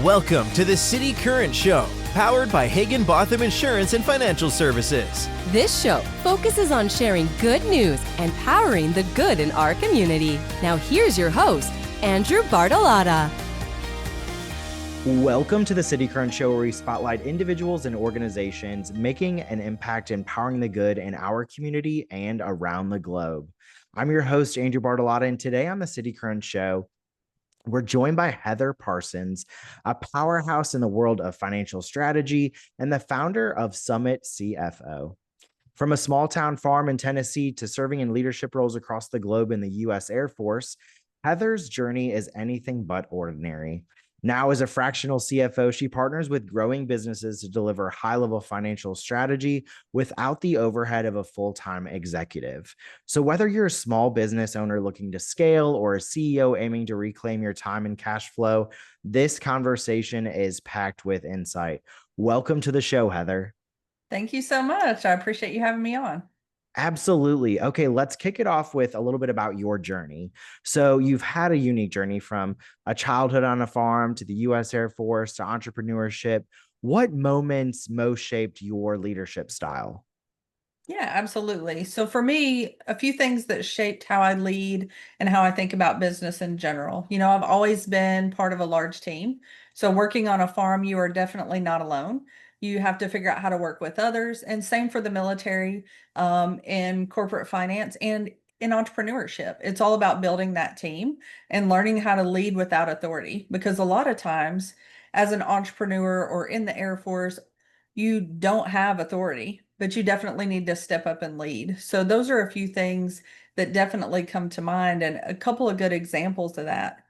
Welcome to the CityCURRENT Show, powered by Hagen-Botham Insurance and Financial Services. This show focuses on sharing good news and powering the good in our community. Now here's your host, Andrew Bartolotta. Welcome to the CityCURRENT Show, where we spotlight individuals and organizations making an impact, empowering the good in our community and around the globe. I'm your host, Andrew Bartolotta, and today on the CityCURRENT Show, we're joined by Heather Parsons, a powerhouse in the world of financial strategy and the founder of Summit CFO. From a small town farm in Tennessee to serving in leadership roles across the globe in the U.S. Air Force, Heather's journey is anything but ordinary. Now, as a fractional CFO, she partners with growing businesses to deliver high-level financial strategy without the overhead of a full-time executive. So whether you're a small business owner looking to scale or a CEO aiming to reclaim your time and cash flow, this conversation is packed with insight. Welcome to the show, Heather. Thank you so much. I appreciate you having me on. Absolutely. Okay, let's kick it off with a little bit about your journey. So you've had a unique journey from a childhood on a farm to the U.S. Air Force to entrepreneurship. What moments most shaped your leadership style? Yeah, absolutely. So for me, a few things that shaped how I lead and how I think about business in general. I've always been part of a large team. So working on a farm, you are definitely not alone. You have to figure out how to work with others. And same for the military, in corporate finance and in entrepreneurship. It's all about building that team and learning how to lead without authority. Because a lot of times, as an entrepreneur or in the Air Force, you don't have authority, but you definitely need to step up and lead. So those are a few things that definitely come to mind, and a couple of good examples of that.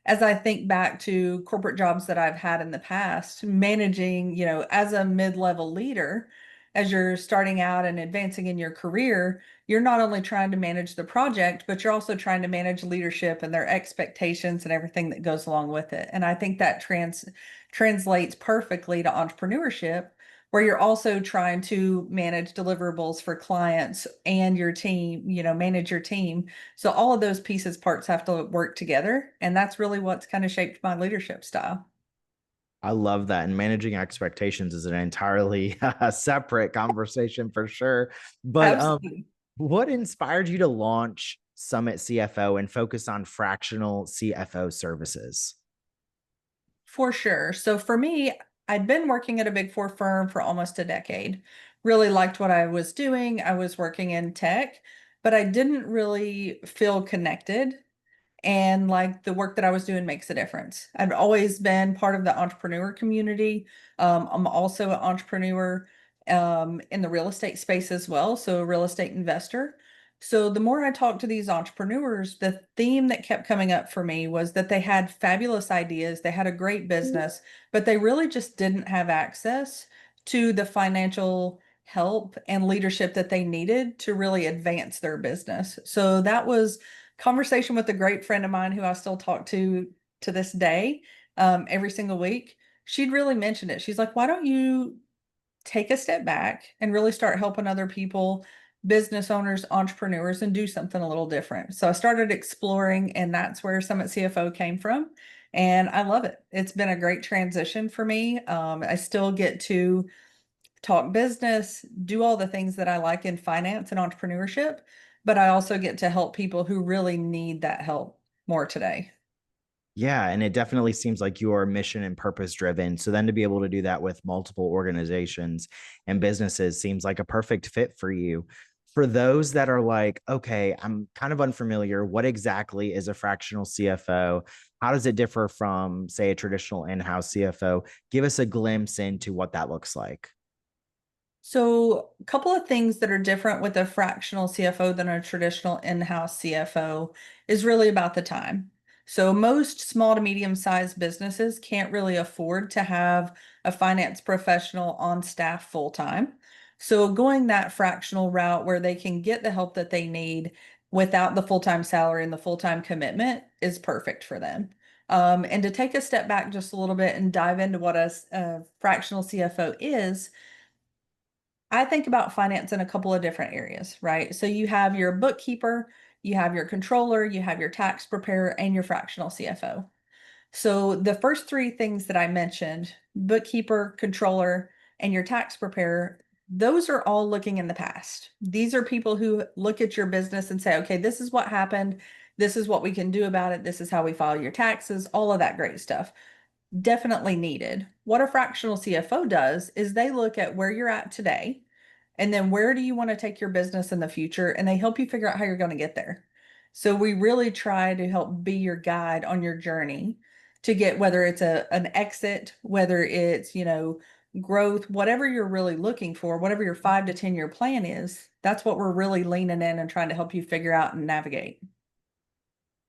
As I think back to corporate jobs that I've had in the past, managing, as a mid-level leader, as you're starting out and advancing in your career, you're not only trying to manage the project, but you're also trying to manage leadership and their expectations and everything that goes along with it. And I think that translates perfectly to entrepreneurship, where you're also trying to manage deliverables for clients and your team, manage your team. So all of those parts have to work together. And that's really what's kind of shaped my leadership style. I love that. And managing expectations is an entirely separate conversation for sure. But Absolutely. what inspired you to launch Summit CFO and focus on fractional CFO services? For sure. So for me, I'd been working at a Big Four firm for almost a decade. Really liked what I was doing. I was working in tech, but I didn't really feel connected. And like the work that I was doing makes a difference. I've always been part of the entrepreneur community. I'm also an entrepreneur in the real estate space as well, so a real estate investor. So the more I talked to these entrepreneurs, the theme that kept coming up for me was that they had fabulous ideas, they had a great business, but they really just didn't have access to the financial help and leadership that they needed to really advance their business. So that was conversation with a great friend of mine who I still talk to this day, every single week. She'd really mentioned it. She's like, why don't you take a step back and really start helping other people, business owners, entrepreneurs, and do something a little different? So I started exploring, and that's where Summit CFO came from. And I love it. It's been a great transition for me. I still get to talk business, do all the things that I like in finance and entrepreneurship, but I also get to help people who really need that help more today. Yeah, and it definitely seems like you are mission and purpose driven. So then to be able to do that with multiple organizations and businesses seems like a perfect fit for you. For those that are like, okay, I'm kind of unfamiliar, what exactly is a fractional CFO? How does it differ from, say, a traditional in-house CFO? Give us a glimpse into what that looks like. So, a couple of things that are different with a fractional CFO than a traditional in-house CFO is really about the time. So, most small to medium-sized businesses can't really afford to have a finance professional on staff full-time. So, going that fractional route where they can get the help that they need without the full-time salary and the full-time commitment is perfect for them. And to take a step back just a little bit and dive into what a fractional CFO is, I think about finance in a couple of different areas, right? So you have your bookkeeper, you have your controller, you have your tax preparer, and your fractional CFO. So the first three things that I mentioned, bookkeeper, controller, and your tax preparer, those are all looking in the past. These are people who look at your business and say, okay, this is what happened. This is what we can do about it. This is how we file your taxes, all of that great stuff. Definitely needed. What a fractional CFO does is they look at where you're at today and then where do you want to take your business in the future, and they help you figure out how you're going to get there. So we really try to help be your guide on your journey to get, whether it's an exit, whether it's, growth, whatever you're really looking for, whatever your 5 to 10 year plan is, that's what we're really leaning in and trying to help you figure out and navigate.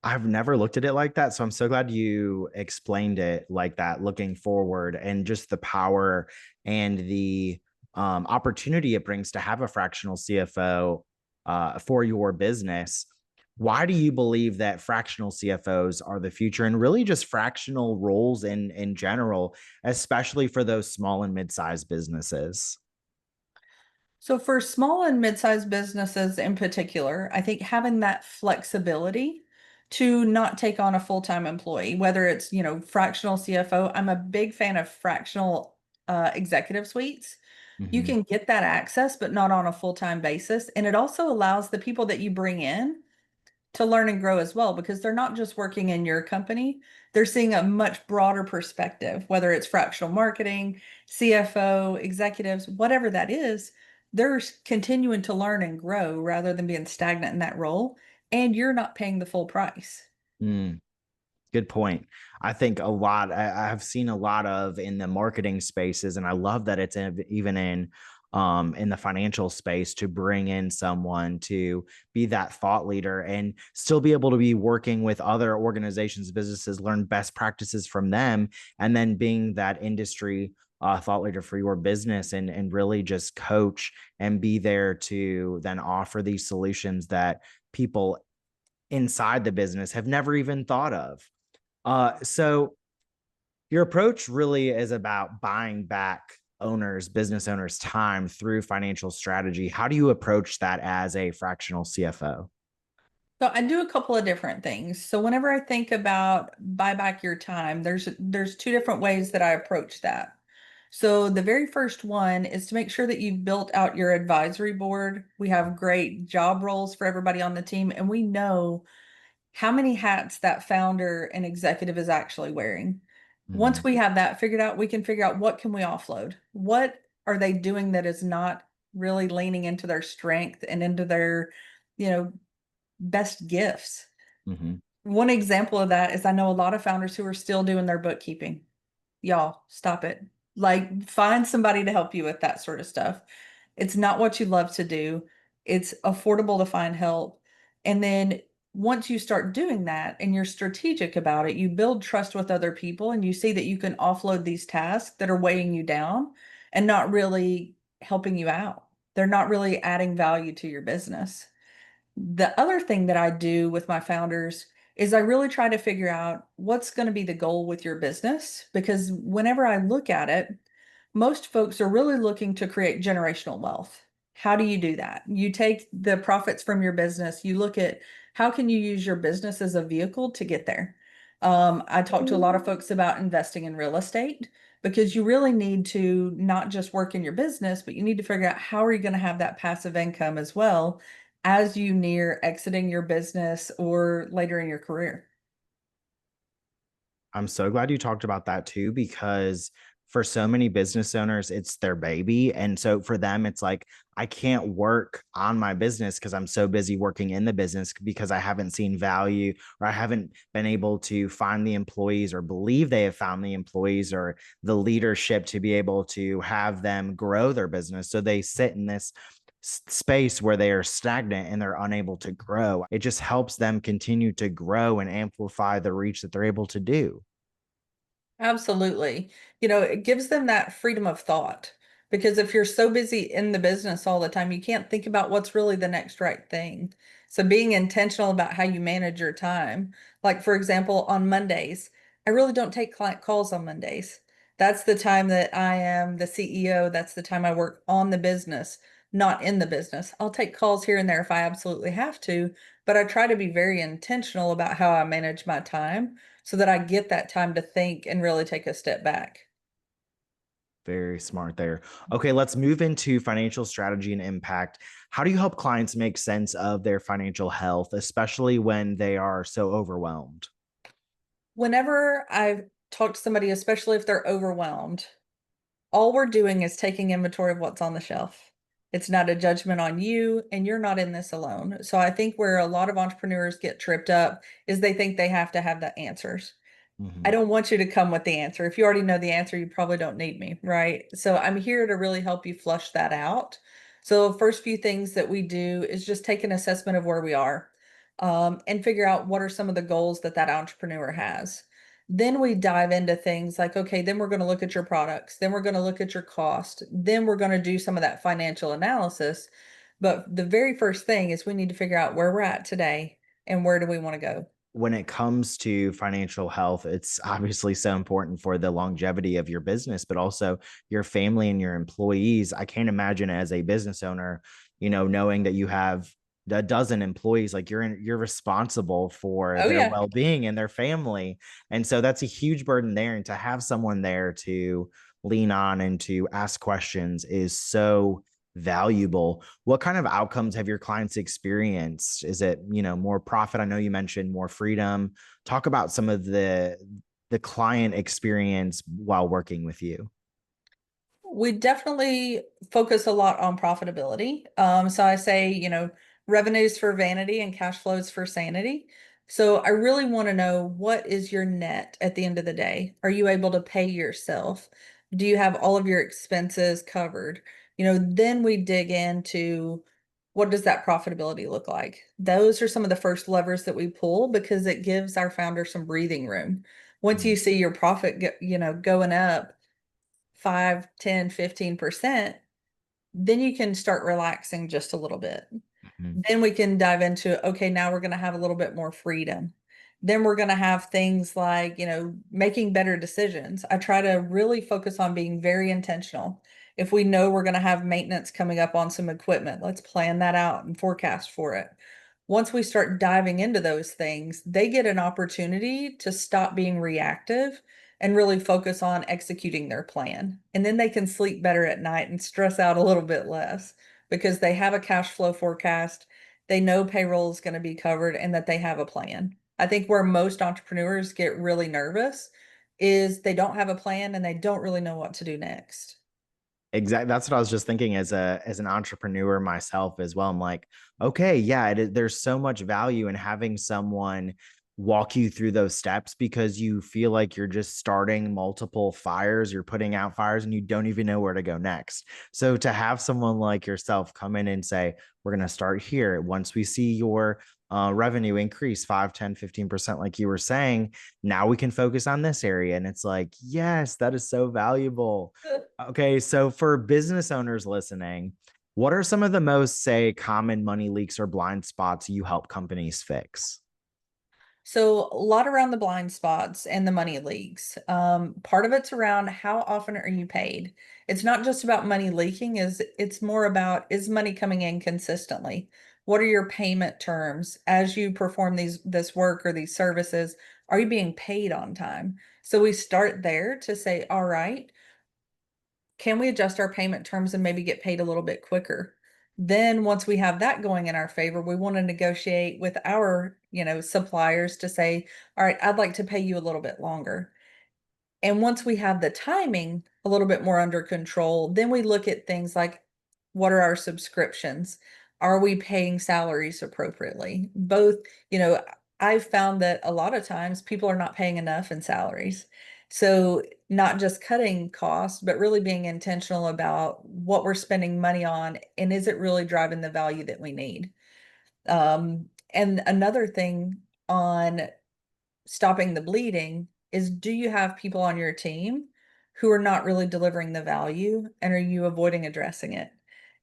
I've never looked at it like that. So I'm so glad you explained it like that, looking forward, and just the power and the opportunity it brings to have a fractional CFO for your business. Why do you believe that fractional CFOs are the future, and really just fractional roles in general, especially for those small and mid-sized businesses? So for small and mid-sized businesses in particular, I think having that flexibility to not take on a full-time employee, whether it's, fractional CFO, I'm a big fan of fractional executive suites. You Mhm. can get that access, but not on a full-time basis. And it also allows the people that you bring in to learn and grow as well, because they're not just working in your company, they're seeing a much broader perspective, whether it's fractional marketing, CFO, executives, whatever that is, they're continuing to learn and grow rather than being stagnant in that role. And you're not paying the full price. Mm. Good point. I think a lot, I've seen a lot of in the marketing spaces, and I love that it's even in the financial space, to bring in someone to be that thought leader and still be able to be working with other organizations, businesses, learn best practices from them, and then being that industry thought leader for your business, and really just coach and be there to then offer these solutions that people inside the business have never even thought of. So your approach really is about buying back business owners' time through financial strategy. How do you approach that as a fractional CFO? So I do a couple of different things. So whenever I think about buy back your time, there's two different ways that I approach that. So the very first one is to make sure that you've built out your advisory board. We have great job roles for everybody on the team, and we know how many hats that founder and executive is actually wearing. Once Mhm. we have that figured out, we can figure out what can we offload? What are they doing that is not really leaning into their strength and into their, you know, best gifts? Mhm. One example of that is I know a lot of founders who are still doing their bookkeeping. Y'all, stop it. Like, find somebody to help you with that sort of stuff. It's not what you love to do. It's affordable to find help. And then once you start doing that and you're strategic about it, you build trust with other people and you see that you can offload these tasks that are weighing you down and not really helping you out. They're not really adding value to your business. The other thing that I do with my founders is I really try to figure out what's going to be the goal with your business, because whenever I look at it, most folks are really looking to create generational wealth. How do you do that? You take the profits from your business, you look at how can you use your business as a vehicle to get there. I talk to a lot of folks about investing in real estate, because you really need to not just work in your business, but you need to figure out how are you going to have that passive income as well as you near exiting your business or later in your career. I'm so glad you talked about that too, because for so many business owners, it's their baby. And so for them, it's like, I can't work on my business because I'm so busy working in the business, because I haven't seen value, or I haven't been able to find the employees, or believe they have found the employees or the leadership to be able to have them grow their business. So they sit in this space where they are stagnant and they're unable to grow. It just helps them continue to grow and amplify the reach that they're able to do. Absolutely. It gives them that freedom of thought, because if you're so busy in the business all the time, you can't think about what's really the next right thing. So being intentional about how you manage your time. Like, for example, on Mondays, I really don't take client calls on Mondays. That's the time that I am the CEO. That's the time I work on the business, not in the business. I'll take calls here and there if I absolutely have to, but I try to be very intentional about how I manage my time so that I get that time to think and really take a step back. Very smart there. Okay, let's move into financial strategy and impact. How do you help clients make sense of their financial health, especially when they are so overwhelmed? Whenever I talk to somebody, especially if they're overwhelmed, all we're doing is taking inventory of what's on the shelf. It's not a judgment on you, and you're not in this alone. So I think where a lot of entrepreneurs get tripped up is they think they have to have the answers. I Mhm. don't want you to come with the answer. If you already know the answer, you probably don't need me, right? So I'm here to really help you flush that out. So first few things that we do is just take an assessment of where we are, and figure out what are some of the goals that that entrepreneur has. Then we dive into things like, okay, then we're going to look at your products, then we're going to look at your cost, then we're going to do some of that financial analysis. But the very first thing is we need to figure out where we're at today and where do we want to go. When it comes to financial health, it's obviously so important for the longevity of your business, but also your family and your employees. I can't imagine as a business owner, knowing that you have a dozen employees, like you're responsible for Oh their yeah. well-being and their family. And so that's a huge burden there. And to have someone there to lean on and to ask questions is so valuable. What kind of outcomes have your clients experienced? Is it, more profit? I know you mentioned more freedom. Talk about some of the client experience while working with you. We definitely focus a lot on profitability. So I say, revenues for vanity and cash flows for sanity. So I really want to know, what is your net at the end of the day? Are you able to pay yourself? Do you have all of your expenses covered? Then we dig into, what does that profitability look like? Those are some of the first levers that we pull because it gives our founder some breathing room. Once you Mm, see your profit, going up 5, 10, 15%, then you can start relaxing just a little bit. mhm. Then we can dive into, okay, now we're going to have a little bit more freedom. Then we're going to have things like, making better decisions. I try to really focus on being very intentional. If we know we're going to have maintenance coming up on some equipment, let's plan that out and forecast for it. Once we start diving into those things, they get an opportunity to stop being reactive and really focus on executing their plan. And then they can sleep better at night and stress out a little bit less because they have a cash flow forecast. They know payroll is going to be covered and that they have a plan. I think where most entrepreneurs get really nervous is they don't have a plan and they don't really know what to do next. Exactly. That's what I was just thinking as an entrepreneur myself as well. I'm like, okay, yeah, there's so much value in having someone walk you through those steps because you feel like you're just starting multiple fires, you're putting out fires and you don't even know where to go next. So to have someone like yourself come in and say, we're going to start here. Once we see your revenue increase 5, 10, 15%, like you were saying, now we can focus on this area. And it's like, yes, that is so valuable. Okay, so for business owners listening, what are some of the most, say, common money leaks or blind spots you help companies fix? So a lot around the blind spots and the money leaks. Part of it's around, how often are you paid? It's not just about money leaking, it's more about, is money coming in consistently? What are your payment terms as you perform this work or these services? Are you being paid on time? So we start there to say, all right, can we adjust our payment terms and maybe get paid a little bit quicker? Then once we have that going in our favor, we want to negotiate with our, suppliers to say, all right, I'd like to pay you a little bit longer. And once we have the timing a little bit more under control, then we look at things like, what are our subscriptions? Are we paying salaries appropriately? Both, you know, I've found that a lot of times people are not paying enough in salaries. So not just cutting costs, but really being intentional about what we're spending money on and is it really driving the value that we need? And another thing on stopping the bleeding is, do you have people on your team who are not really delivering the value and are you avoiding addressing it?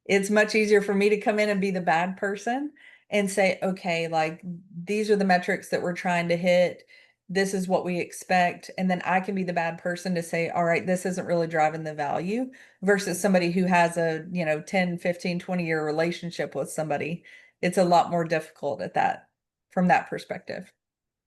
It's much easier for me to come in and be the bad person and say, okay, like these are the metrics that we're trying to hit. This is what we expect. And then I can be the bad person to say, all right, this isn't really driving the value versus somebody who has a, 10, 15, 20-year relationship with somebody. It's a lot more difficult at that from that perspective.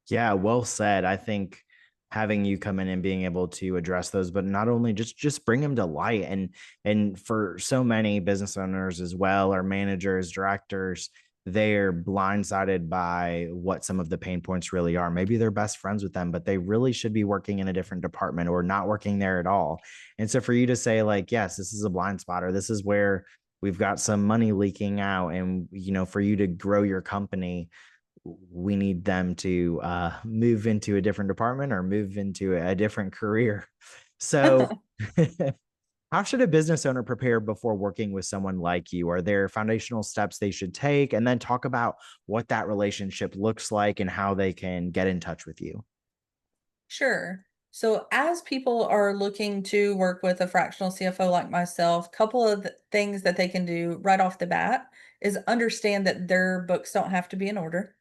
Yeah, well said. I think having you come in and being able to address those, but not only just bring them to light. And for so many business owners as well, or managers, directors, they're blindsided by what some of the pain points really are. Maybe they're best friends with them, but they really should be working in a different department or not working there at all. And so for you to say like, yes, this is a blind spot, or this is where we've got some money leaking out, and for you to grow your company, we need them to move into a different department or move into a different career. So how should a business owner prepare before working with someone like you? Are there foundational steps they should take? And then talk about what that relationship looks like and how they can get in touch with you. Sure. So as people are looking to work with a fractional CFO like myself, couple of things that they can do right off the bat is understand that their books don't have to be in order.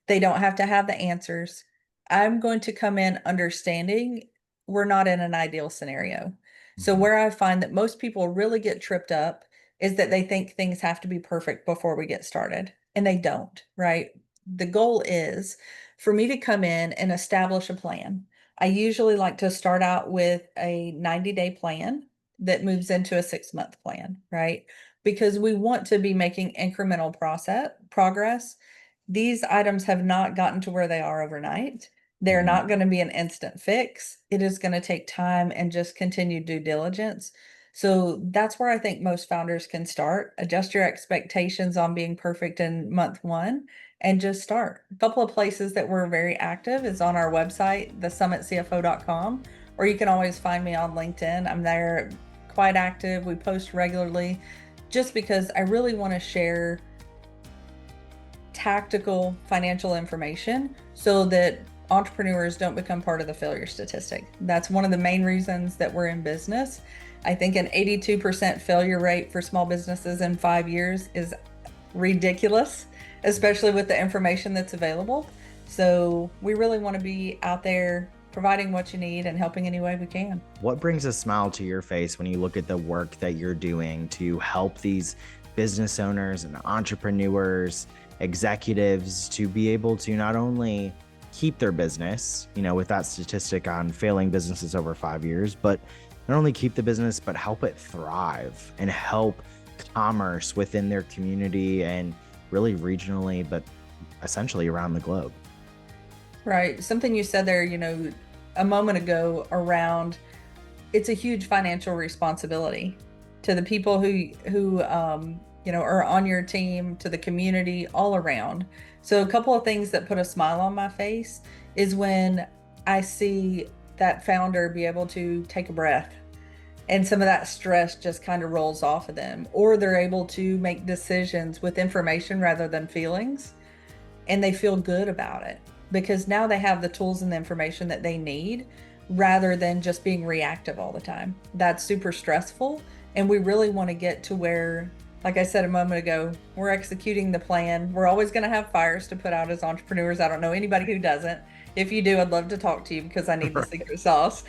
They don't have to have the answers. I'm going to come in understanding we're not in an ideal scenario. So Mhm. where I find that most people really get tripped up is that they think things have to be perfect before we get started, and they don't, right? The goal is for me to come in and establish a plan. I usually like to start out with a 90-day plan that moves into a 6-month plan, right? Because we want to be making incremental progress. These items have not gotten to where they are overnight. They're Mhm. not going to be an instant fix. It is going to take time and just continued due diligence. So that's where I think most founders can start. Adjust your expectations on being perfect in month one and just start. A couple of places that we're very active is on our website, thesummitcfo.com, or you can always find me on LinkedIn. I'm there quite active. We post regularly just because I really want to share tactical financial information so that entrepreneurs don't become part of the failure statistic. That's one of the main reasons that we're in business. I think an 82% failure rate for small businesses in 5 years is ridiculous, especially with the information that's available. So we really want to be out there providing what you need and helping any way we can. What brings a smile to your face when you look at the work that you're doing to help these business owners and entrepreneurs, executives, to be able to not only keep their business, with that statistic on failing businesses over 5 years, but not only keep the business, but help it thrive and help commerce within their community and really regionally, but essentially around the globe? Right. Something you said there, a moment ago around it's a huge financial responsibility to the people who are on your team, to the community all around. So a couple of things that put a smile on my face is when I see that founder be able to take a breath and some of that stress just kind of rolls off of them, or they're able to make decisions with information rather than feelings, and they feel good about it because now they have the tools and the information that they need rather than just being reactive all the time. That's super stressful. And we really want to get to where, like I said a moment ago, we're executing the plan. We're always going to have fires to put out as entrepreneurs. I don't know anybody who doesn't. If you do, I'd love to talk to you because I need the secret sauce.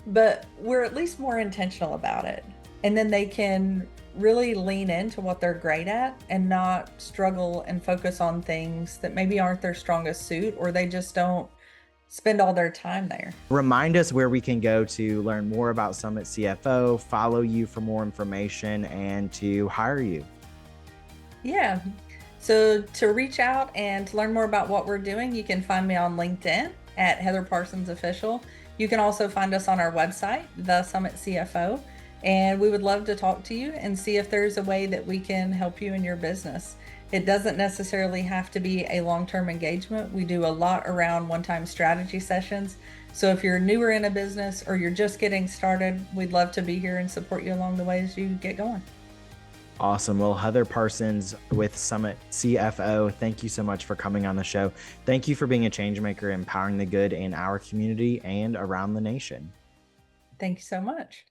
But we're at least more intentional about it. And then they can really lean into what they're great at and not struggle and focus on things that maybe aren't their strongest suit, or they just don't spend all their time there. Remind us where we can go to learn more about Summit CFO, follow you for more information, and to hire you. Yeah. So to reach out and to learn more about what we're doing, you can find me on LinkedIn at Heather Parsons Official. You can also find us on our website, the Summit CFO, and we would love to talk to you and see if there's a way that we can help you in your business. It doesn't necessarily have to be a long-term engagement. We do a lot around one-time strategy sessions. So if you're newer in a business or you're just getting started, we'd love to be here and support you along the way as you get going. Awesome. Well, Heather Parsons with Summit CFO, thank you so much for coming on the show. Thank you for being a change maker, empowering the good in our community and around the nation. Thank you so much.